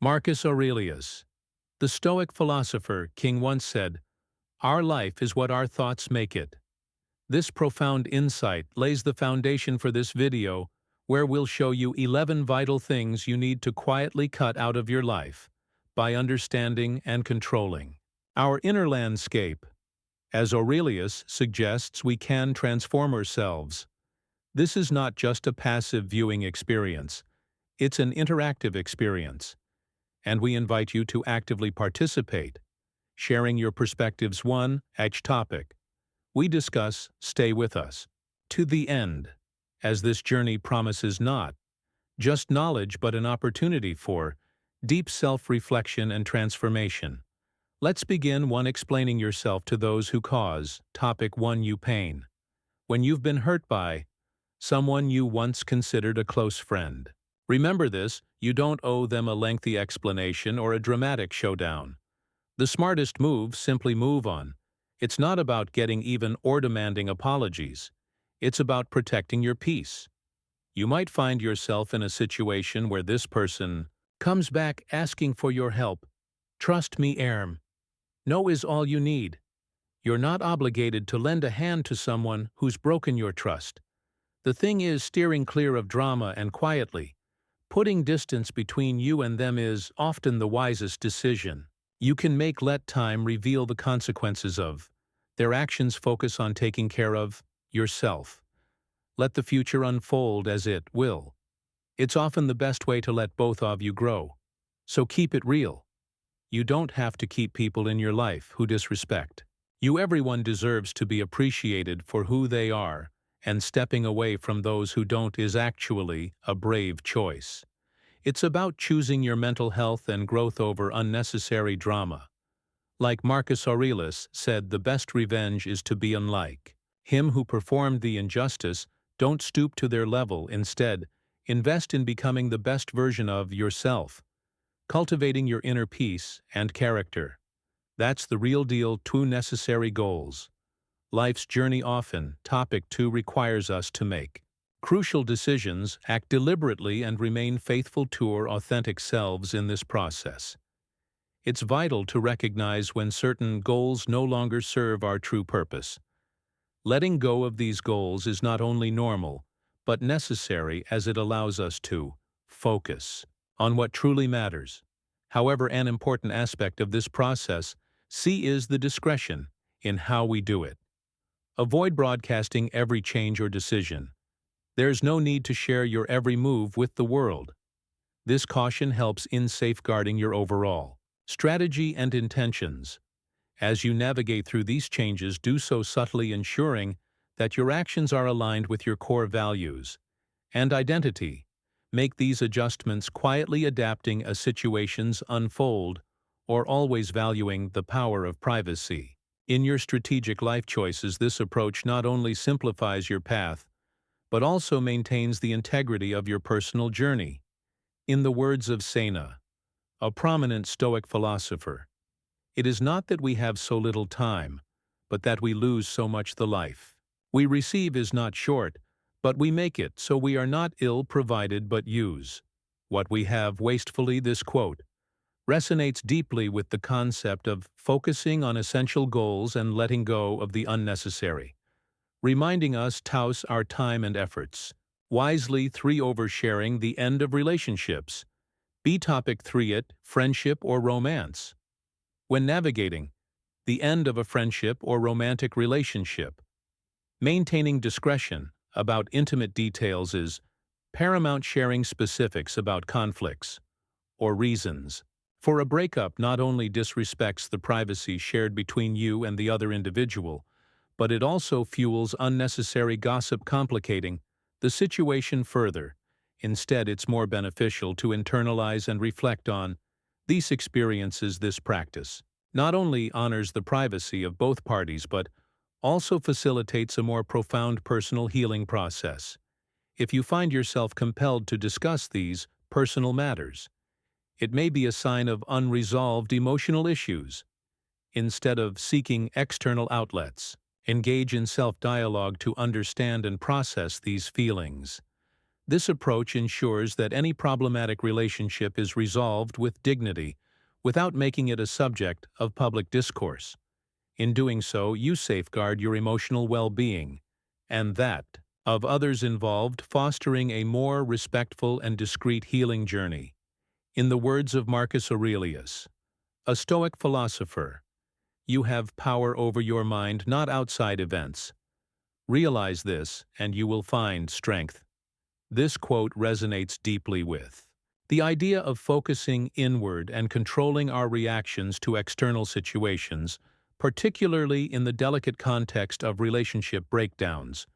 Marcus Aurelius, the Stoic philosopher king, once said, "Our life is what our thoughts make it." This profound insight lays the foundation for this video, where we'll show you 11 vital things you need to quietly cut out of your life by understanding and controlling our inner landscape. As Aurelius suggests, we can transform ourselves. This is not just a passive viewing experience, it's an interactive experience, and we invite you to actively participate, sharing your perspectives one each topic we discuss. Stay with us to the end, as this journey promises not just knowledge but an opportunity for deep self-reflection and transformation. Let's begin. 1. Explaining yourself to those who cause. Topic 1. You pain. When you've been hurt by someone you once considered a close friend. Remember this, you don't owe them a lengthy explanation or a dramatic showdown. The smartest move: simply move on. It's not about getting even or demanding apologies. It's about protecting your peace. You might find yourself in a situation where this person comes back asking for your help. Trust me, Erm. No is all you need. You're not obligated to lend a hand to someone who's broken your trust. The thing is, steering clear of drama and quietly putting distance between you and them is often the wisest decision you can make. Let time reveal the consequences of their actions. Focus on taking care of yourself. Let the future unfold as it will. It's often the best way to let both of you grow. So keep it real. You don't have to keep people in your life who disrespect you. Everyone deserves to be appreciated for who they are, and stepping away from those who don't is actually a brave choice. It's about choosing your mental health and growth over unnecessary drama. Like Marcus Aurelius said, the best revenge is to be unlike him who performed the injustice. Don't stoop to their level. Instead, invest in becoming the best version of yourself, cultivating your inner peace and character. That's the real deal. 2. Necessary goals. Life's journey often. Topic 2. Requires us to make crucial decisions, act deliberately, and remain faithful to our authentic selves in this process. It's vital to recognize when certain goals no longer serve our true purpose. Letting go of these goals is not only normal, but necessary, as it allows us to focus on what truly matters. However, an important aspect of this process, is the discretion in how we do it. Avoid broadcasting every change or decision. There's no need to share your every move with the world. This caution helps in safeguarding your overall strategy and intentions. As you navigate through these changes, do so subtly, ensuring that your actions are aligned with your core values and identity. Make these adjustments quietly, adapting as situations unfold, or always valuing the power of privacy in your strategic life choices. This approach not only simplifies your path, but also maintains the integrity of your personal journey. In the words of Sena, a prominent Stoic philosopher, it is not that we have so little time, but that we lose so much. The life we receive is not short, but we make it, so we are not ill-provided but use what we have wastefully. This quote resonates deeply with the concept of focusing on essential goals and letting go of the unnecessary, reminding us to use our time and efforts wisely. 3. Oversharing. The end of relationships. Topic 3. Friendship or romance. When navigating the end of a friendship or romantic relationship, maintaining discretion about intimate details is paramount. Sharing specifics about conflicts or reasons for a breakup not only disrespects the privacy shared between you and the other individual, but it also fuels unnecessary gossip, complicating the situation further. Instead, it's more beneficial to internalize and reflect on these experiences. This practice not only honors the privacy of both parties, but also facilitates a more profound personal healing process. If you find yourself compelled to discuss these personal matters, it may be a sign of unresolved emotional issues. Instead of seeking external outlets, engage in self-dialogue to understand and process these feelings. This approach ensures that any problematic relationship is resolved with dignity, without making it a subject of public discourse. In doing so, you safeguard your emotional well-being, and that of others involved, fostering a more respectful and discreet healing journey. In the words of Marcus Aurelius, a Stoic philosopher, you have power over your mind, not outside events. Realize this, and you will find strength. This quote resonates deeply with the idea of focusing inward and controlling our reactions to external situations, particularly in the delicate context of relationship breakdowns.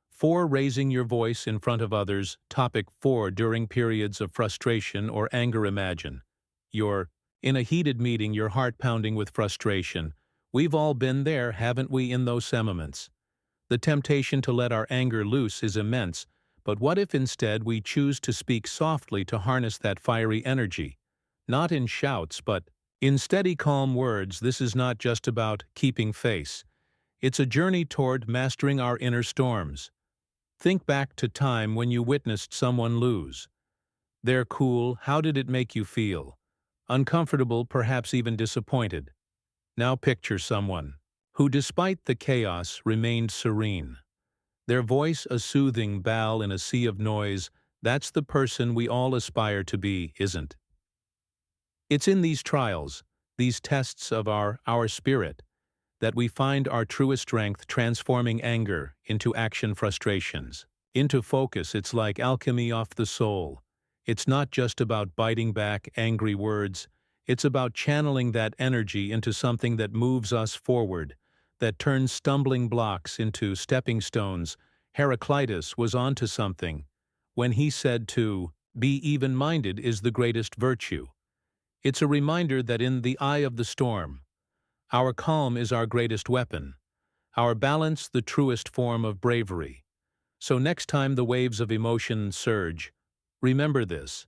4. Raising your voice in front of others. Topic 4. During periods of frustration or anger, imagine you're in a heated meeting, your heart pounding with frustration. We've all been there, haven't we, in those moments? The temptation to let our anger loose is immense, but what if instead we choose to speak softly to harness that fiery energy? Not in shouts, but in steady, calm words. This is not just about keeping face. It's a journey toward mastering our inner storms. Think back to time when you witnessed someone lose. They're cool. How did it make you feel? Uncomfortable, perhaps even disappointed. Now picture someone who, despite the chaos, remained serene. Their voice a soothing bawl in a sea of noise. That's the person we all aspire to be, isn't? It's in these trials, these tests of our spirit, that we find our truest strength, transforming anger into action, frustrations into focus. It's like alchemy off the soul. It's not just about biting back angry words. It's about channeling that energy into something that moves us forward, that turns stumbling blocks into stepping stones. Heraclitus was onto something when he said to be even-minded is the greatest virtue. It's a reminder that in the eye of the storm, our calm is our greatest weapon, our balance the truest form of bravery. So next time the waves of emotion surge, remember this: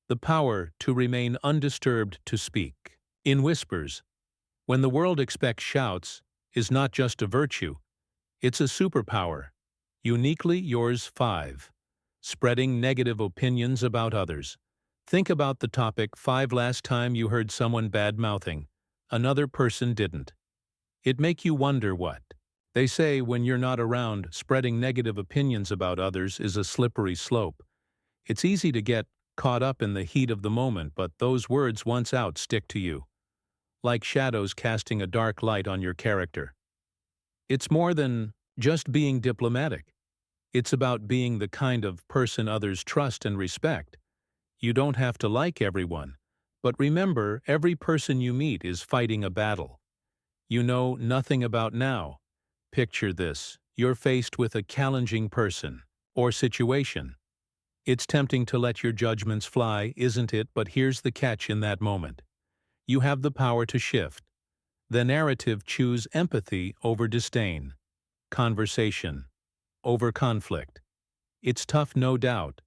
the power to remain undisturbed, to speak in whispers when the world expects shouts is not just a virtue, it's a superpower, uniquely yours. 5. Spreading negative opinions about others. Think about the topic 5. Last time you heard someone bad-mouthing another person didn't it make you wonder what they say when you're not around? Spreading negative opinions about others is a slippery slope. It's easy to get caught up in the heat of the moment, but those words, once out, stick to you, like shadows casting a dark light on your character. It's more than just being diplomatic. It's about being the kind of person others trust and respect. You don't have to like everyone, but remember, every person you meet is fighting a battle you know nothing about now. Picture this: you're faced with a challenging person or situation. It's tempting to let your judgments fly, isn't it? But here's the catch: in that moment, you have the power to shift the narrative. Choose empathy over disdain, conversation over conflict. It's tough, no doubt.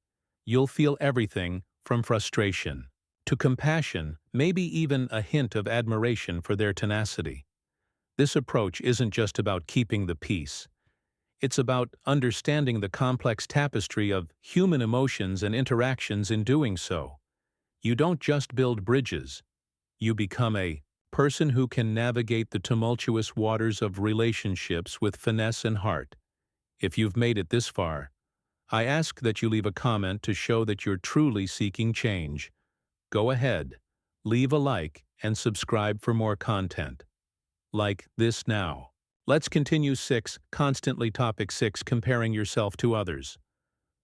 You'll feel everything from frustration to compassion, maybe even a hint of admiration for their tenacity. This approach isn't just about keeping the peace. It's about understanding the complex tapestry of human emotions and interactions. In doing so, you don't just build bridges, you become a person who can navigate the tumultuous waters of relationships with finesse and heart. If you've made it this far, I ask that you leave a comment to show that you're truly seeking change. Go ahead, leave a like, and subscribe for more content like this now. Let's continue. 6. Constantly. Topic 6. Comparing yourself to others.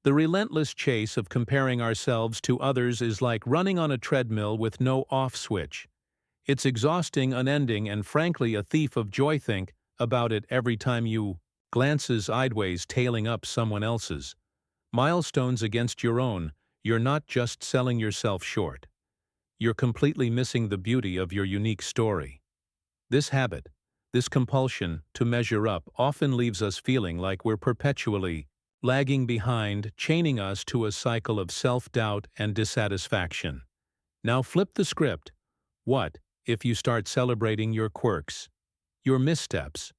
The relentless chase of comparing ourselves to others is like running on a treadmill with no off switch. It's exhausting, unending, and frankly a thief of joy. Think about it every time you glances sideways, tailing up someone else's milestones against your own. You're not just selling yourself short. You're completely missing the beauty of your unique story. This habit, this compulsion to measure up, often leaves us feeling like we're perpetually lagging behind, chaining us to a cycle of self-doubt and dissatisfaction. Now flip the script. What if you start celebrating your quirks, your missteps,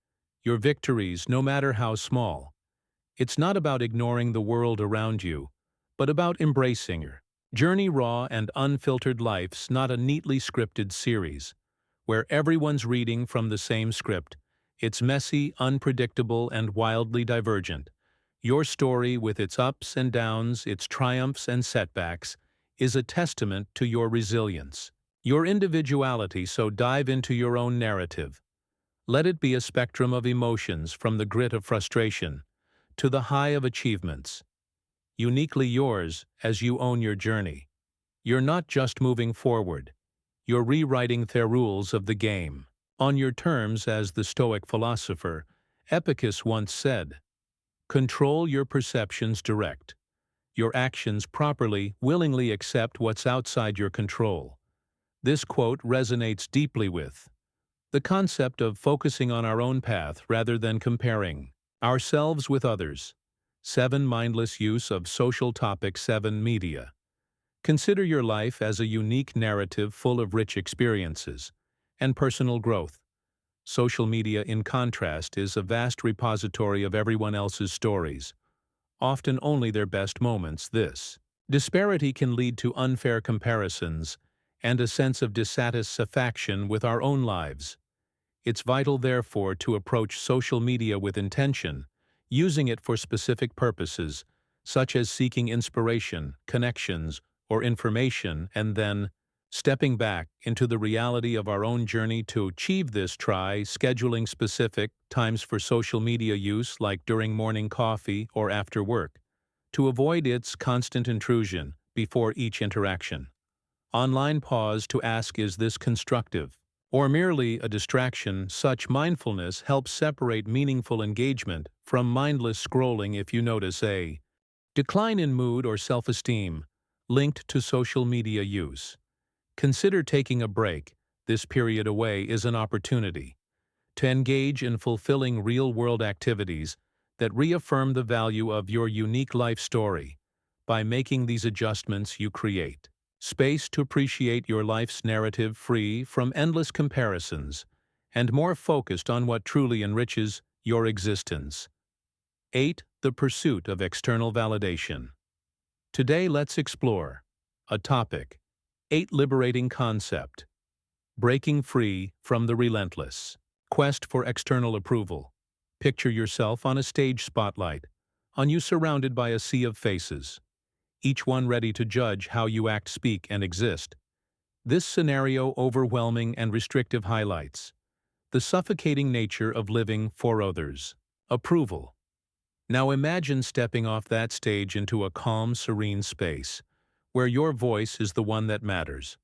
your victories, no matter how small? It's not about ignoring the world around you, but about embracing your journey raw and unfiltered life's not a neatly scripted series, where everyone's reading from the same script. It's messy, unpredictable, and wildly divergent. Your story, with its ups and downs, its triumphs and setbacks, is a testament to your resilience, your individuality, so dive into your own narrative. Let it be a spectrum of emotions, from the grit of frustration to the high of achievements. Uniquely yours, as you own your journey. You're not just moving forward, you're rewriting the rules of the game, on your terms, as the Stoic philosopher Epicurus once said. Control your perceptions, direct your actions properly, willingly accept what's outside your control. This quote resonates deeply with the concept of focusing on our own path rather than comparing ourselves with others. 7. Mindless use of social topics. 7. Media. Consider your life as a unique narrative full of rich experiences and personal growth. Social media, in contrast, is a vast repository of everyone else's stories, often only their best moments. This disparity can lead to unfair comparisons and a sense of dissatisfaction with our own lives. It's vital, therefore, to approach social media with intention, using it for specific purposes, such as seeking inspiration, connections, or information, and then stepping back into the reality of our own journey. To achieve this, try scheduling specific times for social media use, like during morning coffee or after work, to avoid its constant intrusion before each interaction. Online pause to ask, is this constructive or merely a distraction? Such mindfulness helps separate meaningful engagement from mindless scrolling. If you notice a decline in mood or self-esteem linked to social media use, consider taking a break. This period away is an opportunity to engage in fulfilling real-world activities that reaffirm the value of your unique life story. By making these adjustments, you create space to appreciate your life's narrative, free from endless comparisons and more focused on what truly enriches your existence. 8. The pursuit of external validation. Today, let's explore a topic: 8 liberating concept: breaking free from the relentless quest for external approval. Picture yourself on a stage spotlight, on you surrounded by a sea of faces, each one ready to judge how you act, speak, and exist. This scenario, overwhelming and restrictive, highlights the suffocating nature of living for others' approval. Now imagine stepping off that stage into a calm, serene space, where your voice is the one that matters.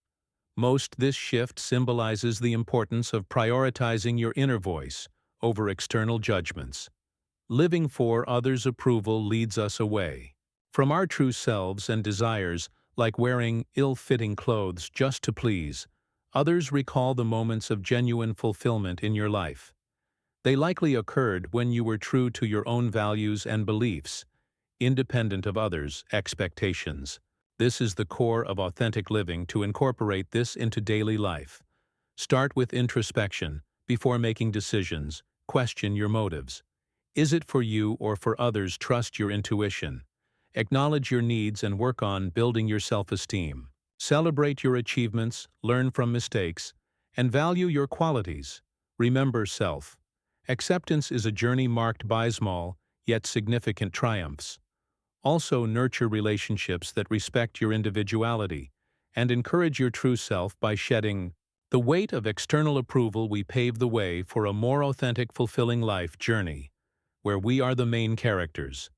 This shift symbolizes the importance of prioritizing your inner voice over external judgments. Living for others' approval leads us away from our true selves and desires, like wearing ill-fitting clothes just to please others. Recall the moments of genuine fulfillment in your life. They likely occurred when you were true to your own values and beliefs, independent of others' expectations. This is the core of authentic living. To incorporate this into daily life, start with introspection. Before making decisions, question your motives. Is it for you or for others? Trust your intuition. Acknowledge your needs and work on building your self-esteem. Celebrate your achievements, learn from mistakes, and value your qualities. Remember, self-acceptance is a journey marked by small, yet significant triumphs. Also, nurture relationships that respect your individuality and encourage your true self. By shedding the weight of external approval, we pave the way for a more authentic, fulfilling life journey, where we are the main characters,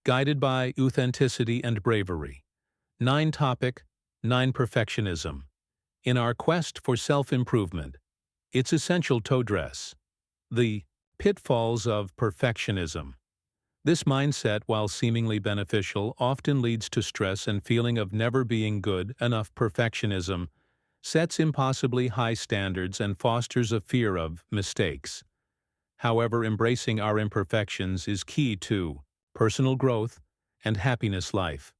guided by authenticity and bravery. 9. 9. Perfectionism. In our quest for self-improvement, it's essential to address the pitfalls of perfectionism. This mindset, while seemingly beneficial, often leads to stress and feeling of never being good enough. Perfectionism sets impossibly high standards and fosters a fear of mistakes. However, embracing our imperfections is key to personal growth and happiness. Life,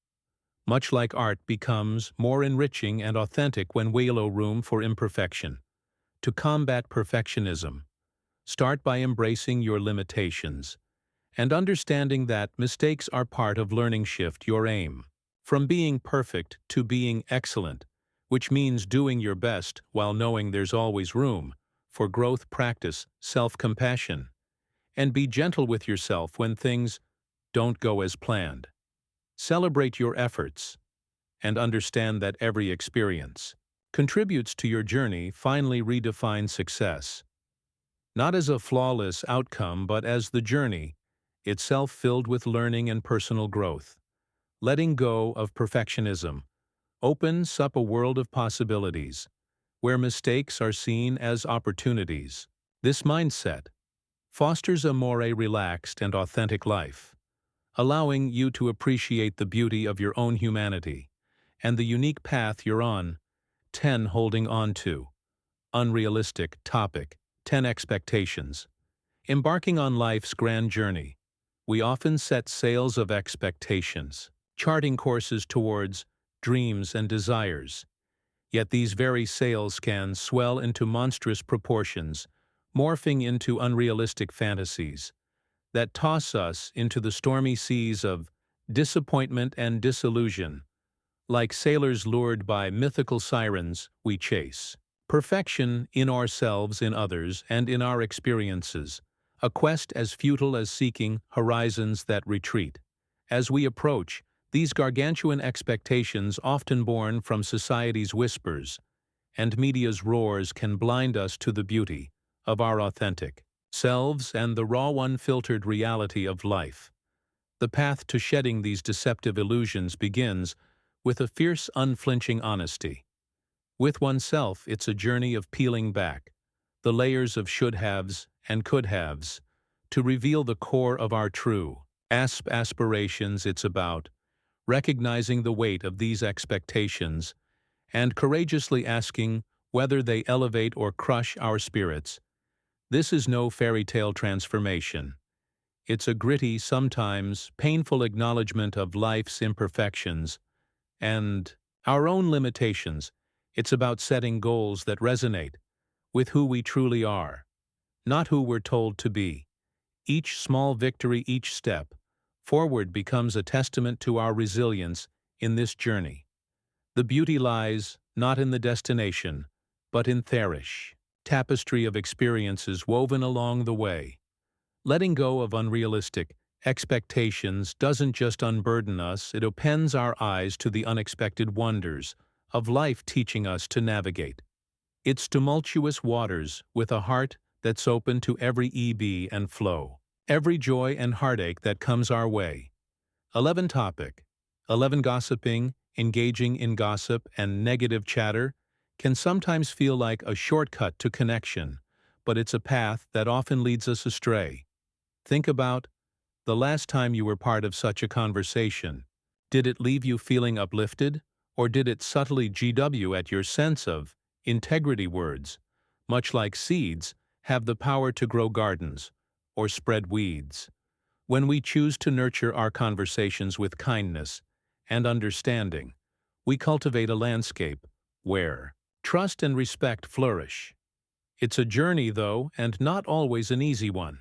much like art, becomes more enriching and authentic when we allow room for imperfection. To combat perfectionism, start by embracing your limitations and understanding that mistakes are part of learning. Shift your aim From being perfect to being excellent, which means doing your best while knowing there's always room for growth. Practice self-compassion, and be gentle with yourself when things don't go as planned. Celebrate your efforts, and understand that every experience contributes to your journey. Finally, redefine success, not as a flawless outcome but as the journey itself filled with learning and personal growth. Letting go of perfectionism opens up a world of possibilities, where mistakes are seen as opportunities. This mindset fosters a more relaxed and authentic life, allowing you to appreciate the beauty of your own humanity and the unique path you're on. 10. Holding on to unrealistic topic. 10 expectations. Embarking on life's grand journey, we often set sails of expectations, charting courses towards dreams and desires. Yet these very sails can swell into monstrous proportions, morphing into unrealistic fantasies that toss us into the stormy seas of disappointment and disillusion. Like sailors lured by mythical sirens, we chase perfection in ourselves, in others, and in our experiences, a quest as futile as seeking horizons that retreat. As we approach these gargantuan expectations, often born from society's whispers and media's roars, can blind us to the beauty of our authentic selves and the raw, unfiltered reality of life. The path to shedding these deceptive illusions begins with a fierce, unflinching honesty with oneself. It's a journey of peeling back the layers of should-haves and could-haves to reveal the core of our true aspirations. It's about recognizing the weight of these expectations and courageously asking whether they elevate or crush our spirits. This is no fairy tale transformation. It's a gritty, sometimes painful acknowledgement of life's imperfections and our own limitations. It's about setting goals that resonate with who we truly are, not who we're told to be. Each small victory, each step forward becomes a testament to our resilience in this journey. The beauty lies not in the destination, but in therish tapestry of experiences woven along the way. Letting go of unrealistic expectations doesn't just unburden us, it opens our eyes to the unexpected wonders of life, teaching us to navigate its tumultuous waters with a heart that's open to every ebb and flow, every joy and heartache that comes our way. 11. Topic 11. Gossiping. Engaging in gossip and negative chatter can sometimes feel like a shortcut to connection, but it's a path that often leads us astray. Think about the last time you were part of such a conversation. Did it leave you feeling uplifted, or did it subtly GW at your sense of integrity? Words, much like seeds, have the power to grow gardens or spread weeds. When we choose to nurture our conversations with kindness and understanding, we cultivate a landscape where trust and respect flourish. It's a journey, though, and not always an easy one.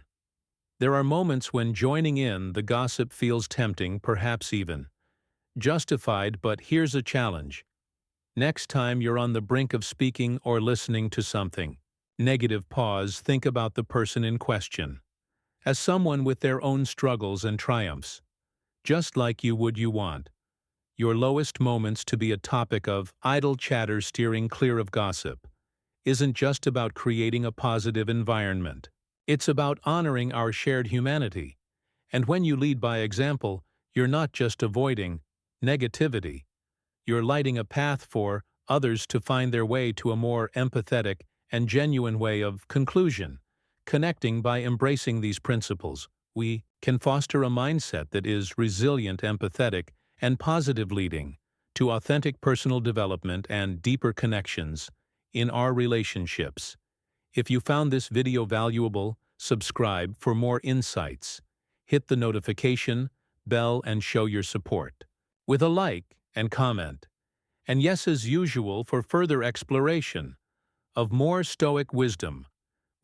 There are moments when joining in the gossip feels tempting, perhaps even justified, but here's a challenge. Next time you're on the brink of speaking or listening to something negative, pause, think about the person in question as someone with their own struggles and triumphs. Just like you would, you want your lowest moments to be a topic of idle chatter. Steering clear of gossip isn't just about creating a positive environment. It's about honoring our shared humanity. And when you lead by example, you're not just avoiding negativity, you're lighting a path for others to find their way to a more empathetic and genuine way of conclusion. Connecting. By embracing these principles, we can foster a mindset that is resilient, empathetic, and positive, leading to authentic personal development and deeper connections in our relationships. If you found this video valuable, subscribe for more insights. Hit the notification bell and show your support with a like and comment. And yes, as usual, for further exploration of more Stoic wisdom,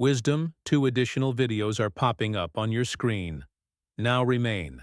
2 additional videos are popping up on your screen. Now remain